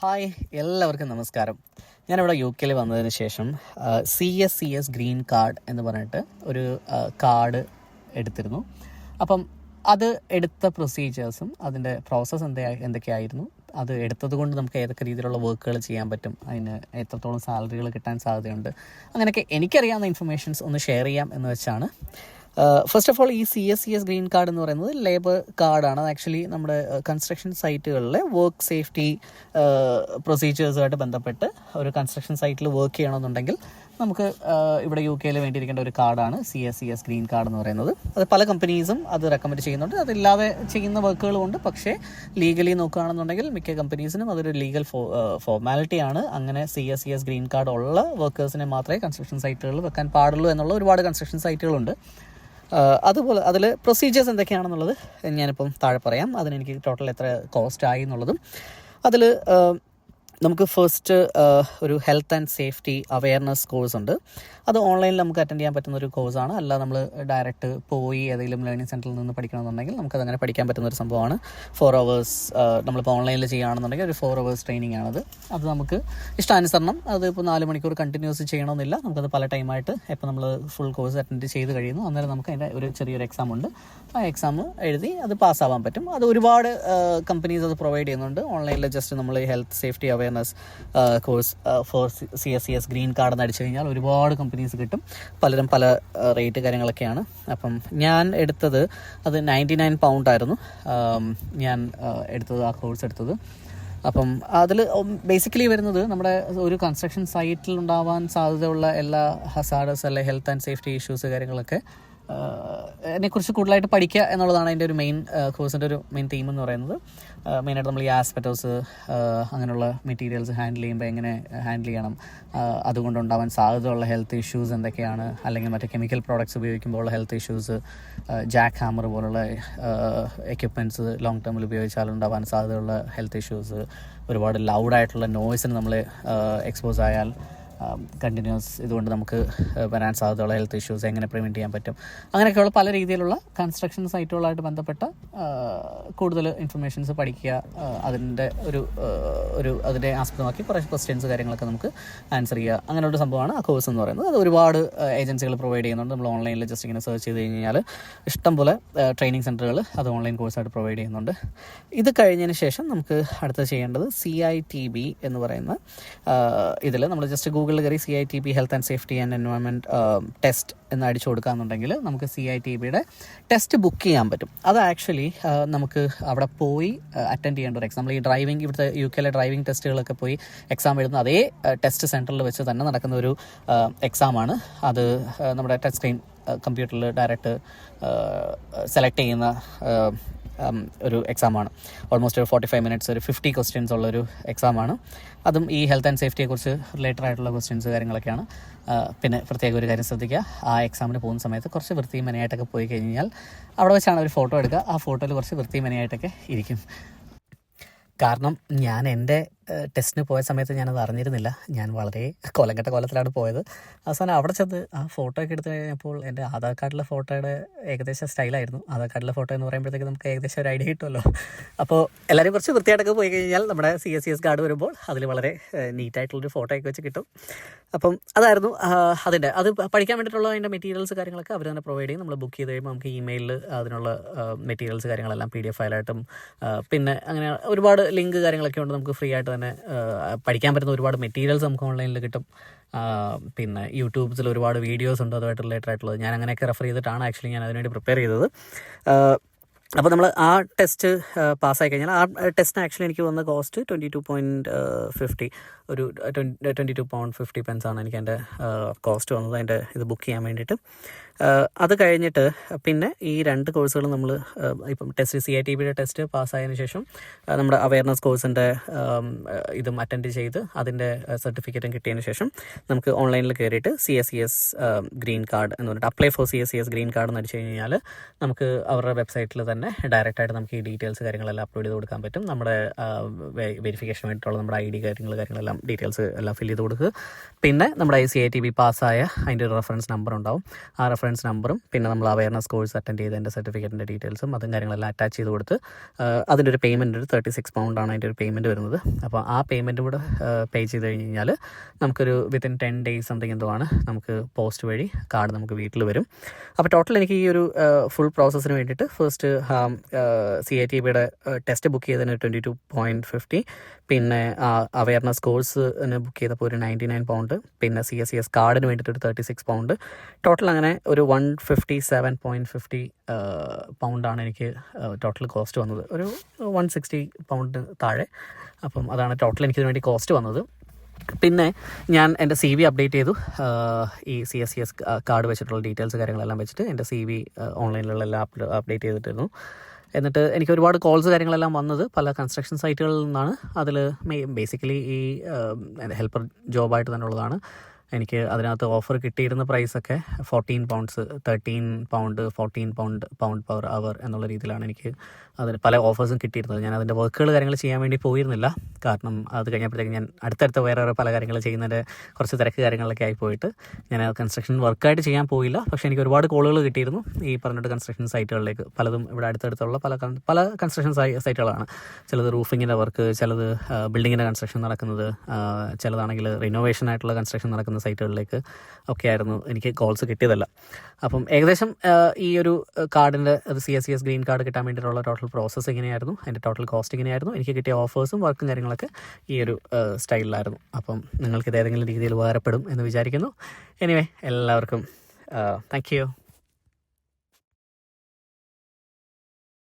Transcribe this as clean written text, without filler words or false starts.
Hi, എല്ലാവർക്കും നമസ്കാരം. ഞാനിവിടെ UK വന്നതിന് ശേഷം CSCS ഗ്രീൻ കാർഡ് എന്ന് പറഞ്ഞിട്ട് ഒരു കാർഡ് എടുത്തിരുന്നു. അപ്പം അത് എടുത്ത പ്രൊസീജിയേഴ്സും അതിൻ്റെ പ്രോസസ്സ് എന്തൊക്കെയായിരുന്നു, അത് എടുത്തത് കൊണ്ട് നമുക്ക് ഏതൊക്കെ രീതിയിലുള്ള വർക്കുകൾ ചെയ്യാൻ പറ്റും, അതിന് എത്രത്തോളം സാലറികൾ കിട്ടാൻ സാധ്യതയുണ്ട്, അങ്ങനെയൊക്കെ എനിക്കറിയാവുന്ന ഇൻഫർമേഷൻസ് ഒന്ന് ഷെയർ ചെയ്യാം എന്ന് വെച്ചാണ്. ഫസ്റ്റ് ഓഫ് ഓൾ, ഈ CSCS ഗ്രീൻ കാർഡ് എന്ന് പറയുന്നത് ലേബർ കാർഡാണ്. ആക്ച്വലി നമ്മുടെ കൺസ്ട്രക്ഷൻ സൈറ്റുകളിലെ വർക്ക് സേഫ്റ്റി പ്രൊസീജിയേഴ്സുമായിട്ട് ബന്ധപ്പെട്ട് ഒരു കൺസ്ട്രക്ഷൻ സൈറ്റിൽ വർക്ക് ചെയ്യണമെന്നുണ്ടെങ്കിൽ നമുക്ക് ഇവിടെ UK വേണ്ടിയിരിക്കേണ്ട ഒരു കാർഡാണ് CSCS ഗ്രീൻ കാർഡ് എന്ന് പറയുന്നത്. അത് പല കമ്പനീസും അത് റെക്കമെൻഡ് ചെയ്യുന്നുണ്ട്. അതില്ലാതെ ചെയ്യുന്ന വർക്കുകളുമുണ്ട്. പക്ഷേ ലീഗലി നോക്കുകയാണെന്നുണ്ടെങ്കിൽ മിക്ക കമ്പനീസിനും അതൊരു ലീഗൽ ഫോർമാലിറ്റിയാണ്. അങ്ങനെ CSCS ഗ്രീൻ കാർഡ് ഉള്ള വർക്കേഴ്സിനെ മാത്രമേ കൺസ്ട്രക്ഷൻ സൈറ്റുകളിൽ വെക്കാൻ പാടുള്ളൂ എന്നുള്ള ഒരുപാട് കൺസ്ട്രക്ഷൻ സൈറ്റുകളുണ്ട്. അതുപോലെ അതിൽ പ്രൊസീജിയേഴ്സ് എന്തൊക്കെയാണെന്നുള്ളത് ഞാനിപ്പം താഴെ പറയാം. അതിനെനിക്ക് ടോട്ടൽ എത്ര കോസ്റ്റ് ആയി എന്നുള്ളതും. അതിൽ നമുക്ക് ഫസ്റ്റ് ഒരു health and safety awareness course ഉണ്ട്. അത് ഓൺലൈനിൽ നമുക്ക് അറ്റൻഡ് ചെയ്യാൻ പറ്റുന്ന ഒരു കോഴ്സാണ്. അല്ല നമ്മൾ ഡയറക്റ്റ് പോയി ഏതെങ്കിലും ലേണിംഗ് സെൻറ്ററിൽ നിന്ന് പഠിക്കണമെന്നുണ്ടെങ്കിൽ നമുക്കതങ്ങനെ പഠിക്കാൻ പറ്റുന്ന ഒരു സംഭവമാണ്. 4 hours നമ്മളിപ്പോൾ ഓൺലൈനിൽ ചെയ്യുകയാണെന്നുണ്ടെങ്കിൽ ഒരു 4 hours ട്രെയിനിങ് ആണത്. അത് നമുക്ക് ഇഷ്ടാനുസരണം അത് ഇപ്പോൾ 4 മണിക്കൂർ കണ്ടിന്യൂസ് ചെയ്യണമെന്നില്ല. നമുക്കത് പല ടൈമായിട്ട് ഇപ്പോൾ നമ്മൾ ഫുൾ കോഴ്സ് അറ്റൻഡ് ചെയ്ത് കഴിയുന്നു, അന്നേരം നമുക്ക് അതിൻ്റെ ഒരു ചെറിയൊരു എക്സാം ഉണ്ട്. ആ എക്സാം എഴുതി അത് പാസ്സാവാൻ പറ്റും. അത് ഒരുപാട് കമ്പനീസ് അത് പ്രൊവൈഡ് ചെയ്യുന്നുണ്ട്. ഓൺലൈനിൽ ജസ്റ്റ് നമ്മൾ health safety awareness course for CSCS green card എന്ന് അടിച്ചു കഴിഞ്ഞാൽ ഒരുപാട് കമ്പനീസ് കിട്ടും. പലരും പല റേറ്റ് കാര്യങ്ങളൊക്കെയാണ്. അപ്പം ഞാൻ എടുത്തത് അത് £99 ആയിരുന്നു. ഞാൻ എടുത്തത് ആ കോഴ്സ് എടുത്തത്. അപ്പം അതിൽ ബേസിക്കലി വരുന്നത് നമ്മുടെ ഒരു കൺസ്ട്രക്ഷൻ സൈറ്റിൽ ഉണ്ടാവാൻ സാധ്യതയുള്ള എല്ലാ ഹസാർഡസ് അല്ലെ ഹെൽത്ത് ആൻഡ് സേഫ്റ്റി ഇഷ്യൂസ് കാര്യങ്ങളൊക്കെ അതിനെക്കുറിച്ച് കൂടുതലായിട്ട് പഠിക്കുക എന്നുള്ളതാണ് അതിൻ്റെ ഒരു മെയിൻ കോഴ്സിൻ്റെ ഒരു മെയിൻ തീം എന്ന് പറയുന്നത്. മെയിനായിട്ട് നമ്മൾ ഈ ആസ്പെറ്റോസ് അങ്ങനെയുള്ള മെറ്റീരിയൽസ് ഹാൻഡിൽ ചെയ്യുമ്പോൾ എങ്ങനെ ഹാൻഡിൽ ചെയ്യണം, അതുകൊണ്ടുണ്ടാവാൻ സാധ്യതയുള്ള ഹെൽത്ത് ഇഷ്യൂസ് എന്തൊക്കെയാണ്, അല്ലെങ്കിൽ മറ്റേ കെമിക്കൽ പ്രോഡക്ട്സ് ഉപയോഗിക്കുമ്പോൾ ഉള്ള ഹെൽത്ത് ഇഷ്യൂസ്, ജാക്ക് ഹാമർ പോലുള്ള എക്യുപ്മെൻറ്റ്സ് ലോങ് ടേമിൽ ഉപയോഗിച്ചാൽ ഉണ്ടാവാൻ സാധ്യതയുള്ള ഹെൽത്ത് ഇഷ്യൂസ്, ഒരുപാട് ലൗഡായിട്ടുള്ള നോയ്സിന് നമ്മൾ എക്സ്പോസ് ആയാൽ കണ്ടിന്യൂസ് ഇതുകൊണ്ട് നമുക്ക് വരാൻ സാധ്യതയുള്ള ഹെൽത്ത് ഇഷ്യൂസ് എങ്ങനെ പ്രിവെൻറ്റ് ചെയ്യാൻ പറ്റും, അങ്ങനെയൊക്കെയുള്ള പല രീതിയിലുള്ള കൺസ്ട്രക്ഷൻ സൈറ്റുകളായിട്ട് ബന്ധപ്പെട്ട കൂടുതൽ ഇൻഫർമേഷൻസ് പഠിക്കുക. അതിൻ്റെ അതിനെ ആസ്പദമാക്കി കുറേ ക്വസ്റ്റ്യൻസ് കാര്യങ്ങളൊക്കെ നമുക്ക് ആൻസർ ചെയ്യുക. അങ്ങനെയുള്ള സംഭവമാണ് ആ കോഴ്സ് എന്ന് പറയുന്നത്. അത് ഒരുപാട് ഏജൻസികൾ പ്രൊവൈഡ് ചെയ്യുന്നുണ്ട്. നമ്മൾ ഓൺലൈനിൽ ജസ്റ്റ് ഇങ്ങനെ സെർച്ച് ചെയ്ത് കഴിഞ്ഞാൽ ഇഷ്ടംപോലെ ട്രെയിനിങ് സെൻറ്ററുകൾ അത് ഓൺലൈൻ കോഴ്സായിട്ട് പ്രൊവൈഡ് ചെയ്യുന്നുണ്ട്. ഇത് കഴിഞ്ഞതിന് ശേഷം നമുക്ക് അടുത്ത് ചെയ്യേണ്ടത് CITB എന്ന് പറയുന്ന ഇതിൽ നമ്മൾ ജസ്റ്റ് ഗൂഗിളിൽ കയറി CITB health and safety and environment test എന്ന് അടിച്ചു കൊടുക്കുകയെന്നുണ്ടെങ്കിൽ നമുക്ക് CITBയുടെ ടെസ്റ്റ് ബുക്ക് ചെയ്യാൻ പറ്റും. അത് ആക്ച്വലി നമുക്ക് അവിടെ പോയി അറ്റൻഡ് ചെയ്യേണ്ട ഒരു എക്സാം. ഈ ഡ്രൈവിംഗ്, ഇവിടുത്തെ UK ഡ്രൈവിംഗ് ടെസ്റ്റുകളൊക്കെ പോയി എക്സാം എഴുതുന്ന അതേ ടെസ്റ്റ് സെൻറ്ററിൽ വെച്ച് തന്നെ നടക്കുന്ന ഒരു എക്സാമാണ്. അത് നമ്മുടെ ടച്ച് സ്ക്രീൻ കമ്പ്യൂട്ടറിൽ ഡയറക്റ്റ് സെലക്ട് ചെയ്യുന്ന ഒരു എക്സാമാണ്. ഓൾമോസ്റ്റ് 45 minutes, ഒരു 50 questions ഉള്ളൊരു എക്സാമാണ്. അതും ഈ ഹെൽത്ത് ആൻഡ് സേഫ്റ്റിയെക്കുറിച്ച് റിലേറ്റഡ് ആയിട്ടുള്ള ക്വസ്റ്റ്യൻസ് കാര്യങ്ങളൊക്കെയാണ്. പിന്നെ പ്രത്യേക ഒരു കാര്യം ശ്രദ്ധിക്കുക, ആ എക്സാമിന് പോകുന്ന സമയത്ത് കുറച്ച് വൃത്തിയും മെനയായിട്ടൊക്കെ പോയി കഴിഞ്ഞാൽ അവിടെ വെച്ചാണ് ഒരു ഫോട്ടോ എടുക്കുക. ആ ഫോട്ടോയിൽ കുറച്ച് വൃത്തിയും മെനയായിട്ടൊക്കെ ഇരിക്കും. കാരണം ഞാൻ എൻ്റെ ടെസ്റ്റിന് പോയ സമയത്ത് ഞാനത് അറിഞ്ഞിരുന്നില്ല. ഞാൻ വളരെ കൊലങ്കെട്ട കോലത്തിലാണ് പോയത്. അവസാനം അവിടെ ചെന്ന് ആ ഫോട്ടോ ഒക്കെ എടുത്ത് കഴിഞ്ഞപ്പോൾ എൻ്റെ ആധാർ കാർഡിലെ ഫോട്ടോയുടെ ഏകദേശം സ്റ്റൈലായിരുന്നു. ആധാർ കാർഡിലെ ഫോട്ടോ എന്ന് പറയുമ്പോഴത്തേക്ക് നമുക്ക് ഏകദേശം ഒരു ഐഡിയ കിട്ടുമല്ലോ. അപ്പോൾ എല്ലാവരും കുറച്ച് വൃത്തിയായിട്ടൊക്കെ പോയി കഴിഞ്ഞാൽ നമ്മുടെ CSCS കാർഡ് വരുമ്പോൾ അതിൽ വളരെ നീറ്റായിട്ടുള്ളൊരു ഫോട്ടോ ഒക്കെ വെച്ച് കിട്ടും. അപ്പം അതായിരുന്നു അതിൻ്റെ. അത് പഠിക്കാൻ വേണ്ടിയിട്ടുള്ള അതിൻ്റെ മെറ്റീരിയൽസ് കാര്യങ്ങളൊക്കെ അവർ തന്നെ പ്രൊവൈഡ് ചെയ്യും. നമ്മൾ ബുക്ക് ചെയ്ത് കഴിയുമ്പോൾ നമുക്ക് ഇമെയിലിൽ അതിനുള്ള മെറ്റീരിയൽസ് കാര്യങ്ങളെല്ലാം PDF ഫയലായിട്ടും പിന്നെ അങ്ങനെ ഒരുപാട് ലിങ്ക് കാര്യങ്ങളൊക്കെ ഉണ്ട്. നമുക്ക് ഫ്രീ ആയിട്ട് തന്നെ പഠിക്കാൻ പറ്റുന്ന ഒരുപാട് മെറ്റീരിയൽസ് നമുക്ക് ഓൺലൈനിൽ കിട്ടും. പിന്നെ യൂട്യൂബ്സിൽ ഒരുപാട് വീഡിയോസ് ഉണ്ട് അതുമായിട്ട് റിലേറ്റഡ് ആയിട്ടുള്ളത്. ഞാൻ അങ്ങനെയൊക്കെ റെഫർ ചെയ്തിട്ടാണ് ആക്ച്വലി ഞാൻ അതിനുവേണ്ടി പ്രിപ്പയർ ചെയ്തത്. അപ്പോൾ നമ്മൾ ആ ടെസ്റ്റ് പാസ്സായി കഴിഞ്ഞാൽ ആ ടെസ്റ്റിന് ആക്ച്വലി എനിക്ക് വന്ന കോസ്റ്റ് £22.50, ഒരു £22.50 ആണ് എനിക്ക് എൻ്റെ കോസ്റ്റ് വന്നത്, അതിൻ്റെ ഇത് ബുക്ക് ചെയ്യാൻ വേണ്ടിയിട്ട്. അത് കഴിഞ്ഞിട്ട് പിന്നെ ഈ 2 കോഴ്സുകളും നമ്മൾ ഇപ്പം ടെസ്റ്റ് CITBയുടെ ടെസ്റ്റ് പാസ്സായതിനു ശേഷം നമ്മുടെ അവെയർനെസ് കോഴ്സിൻ്റെ ഇതും അറ്റൻഡ് ചെയ്ത് അതിൻ്റെ സർട്ടിഫിക്കറ്റും കിട്ടിയതിന് ശേഷം നമുക്ക് ഓൺലൈനിൽ കയറിയിട്ട് CSCS ഗ്രീൻ കാർഡ് എന്ന് പറഞ്ഞിട്ട് apply for CSCS green card എന്ന് അടിച്ചു കഴിഞ്ഞാൽ നമുക്ക് അവരുടെ വെബ്സൈറ്റിൽ തന്നെ തന്നെ ഡയറക്റ്റായിട്ട് നമുക്ക് ഈ ഡീറ്റെയിൽസ് കാര്യങ്ങളെല്ലാം അപ്ലോഡ് ചെയ്ത് കൊടുക്കാൻ പറ്റും. നമ്മുടെ വെരിഫിക്കേഷൻ വേണ്ടിയിട്ടുള്ള നമ്മുടെ ID കാര്യങ്ങളെല്ലാം ഡീറ്റെയിൽസ് എല്ലാം ഫില്ല് ചെയ്ത് കൊടുക്കുക. പിന്നെ നമ്മുടെ CITB പാസ്സായ അതിൻ്റെ ഒരു റെഫറൻസ് നമ്പർ ഉണ്ടാവും. ആ റെഫറൻസ് നമ്പറും പിന്നെ നമ്മൾ അവയർനെസ് കോഴ്സ് അറ്റൻഡ് ചെയ്തതിൻ്റെ സർട്ടിഫിക്കറ്റിൻ്റെ ഡീറ്റെയിൽസും അതും കാര്യങ്ങളെല്ലാം അറ്റാച്ച് ചെയ്ത് കൊടുത്ത് അതിൻ്റെ ഒരു പേയ്മെൻറ്റ് ഒരു 36 പൗണ്ടാണ് അതിൻ്റെ ഒരു പേയ്മെൻറ്റ് വരുന്നത്. അപ്പോൾ ആ പേയ്മെൻറ്റ് കൂടെ പേ ചെയ്ത് കഴിഞ്ഞാൽ നമുക്കൊരു വിത്തിൻ 10 days സംതിങ് എന്തോ ആണ് നമുക്ക് പോസ്റ്റ് വഴി കാർഡ് നമുക്ക് വീട്ടിൽ വരും. അപ്പോൾ ടോട്ടൽ എനിക്ക് ഈ ഒരു ഫുൾ പ്രോസസ്സിന് വേണ്ടിയിട്ട് ഫസ്റ്റ് CITBയുടെ ടെസ്റ്റ് ബുക്ക് ചെയ്തതിന് 22.50, പിന്നെ അവയർനെസ് കോഴ്സിന് ബുക്ക് ചെയ്തപ്പോൾ ഒരു 99 പൗണ്ട്, പിന്നെ CSCS കാർഡിന് വേണ്ടിയിട്ട് ഒരു 36 പൗണ്ട്, ടോട്ടൽ അങ്ങനെ ഒരു 157.50 പൗണ്ടാണ് എനിക്ക് ടോട്ടൽ കോസ്റ്റ് വന്നത്. ഒരു 160 പൗണ്ട് താഴെ. അപ്പം അതാണ് ടോട്ടൽ എനിക്കിതിന് വേണ്ടി കോസ്റ്റ് വന്നത്. പിന്നെ ഞാൻ എൻ്റെ CV അപ്ഡേറ്റ് ചെയ്തു. ഈ CSCS കാർഡ് വെച്ചിട്ടുള്ള ഡീറ്റെയിൽസ് കാര്യങ്ങളെല്ലാം വെച്ചിട്ട് എൻ്റെ CV ഓൺലൈനിലുള്ള എല്ലാം അപ്ഡേറ്റ് ചെയ്തിട്ടിരുന്നു. എന്നിട്ട് എനിക്ക് ഒരുപാട് കോൾസ് കാര്യങ്ങളെല്ലാം വന്നത് പല കൺസ്ട്രക്ഷൻ സൈറ്റുകളിൽ നിന്നാണ്. അതിൽ ബേസിക്കലി ഈ ഹെൽപ്പർ ജോബായിട്ട് തന്നെ ഉള്ളതാണ്. എനിക്ക് അതിനകത്ത് ഓഫർ കിട്ടിയിരുന്ന പ്രൈസൊക്കെ 14 pounds, 13 pound, 14 pound per hour എന്നുള്ള രീതിയിലാണ് എനിക്ക് അതിന് പല ഓഫേഴ്സും കിട്ടിയിരുന്നത്. ഞാൻ അതിൻ്റെ വർക്കുകൾ കാര്യങ്ങൾ ചെയ്യാൻ വേണ്ടി പോയിരുന്നില്ല. കാരണം അത് കഴിഞ്ഞപ്പോഴത്തേക്ക് ഞാൻ അടുത്തടുത്ത വേറെ പല കാര്യങ്ങൾ ചെയ്യുന്നതിൻ്റെ കുറച്ച് തിരക്ക് കാര്യങ്ങളൊക്കെ ആയി പോയിട്ട് ഞാൻ കൺസ്ട്രക്ഷൻ വർക്കായിട്ട് ചെയ്യാൻ പോയില്ല. പക്ഷേ എനിക്ക് ഒരുപാട് കോളുകൾ കിട്ടിയിരുന്നു ഈ പറഞ്ഞിട്ട് കൺസ്ട്രക്ഷൻ സൈറ്റുകളിലേക്ക്. പലതും ഇവിടെ അടുത്തടുത്തുള്ള പല കൺസ്ട്രക്ഷൻ സൈറ്റുകളാണ്. ചിലത് റൂഫിങ്ങിൻ്റെ വർക്ക്, ചിലത് ബിൽഡിങ്ങിൻ്റെ കൺസ്ട്രക്ഷൻ നടക്കുന്നത്, ചിലതാണെങ്കിൽ റിനോവേഷൻ ആയിട്ടുള്ള കൺസ്ട്രക്ഷൻ നടക്കുന്ന സൈറ്റുകളിലേക്ക് ഒക്കെ ആയിരുന്നു എനിക്ക് കോൾസ് കിട്ടിയതല്ല. അപ്പം ഏകദേശം ഈ ഒരു കാർഡിൻ്റെ CSCS ഗ്രീൻ കാർഡ് കിട്ടാൻ വേണ്ടിയിട്ടുള്ള ടോട്ടൽ പ്രോസസ്സ് ഇങ്ങനെയായിരുന്നു. അതിൻ്റെ ടോട്ടൽ കോസ്റ്റ് ഇങ്ങനെയായിരുന്നു. എനിക്ക് കിട്ടിയ ഓഫേഴ്സും വർക്കും കാര്യങ്ങളൊക്കെ ഈ ഒരു സ്റ്റൈലിലായിരുന്നു. അപ്പം നിങ്ങൾക്ക് ഇത് ഏതെങ്കിലും രീതിയിൽ ഉപകാരപ്പെടും എന്ന് വിചാരിക്കുന്നു. എനിവേ എല്ലാവർക്കും താങ്ക് യു.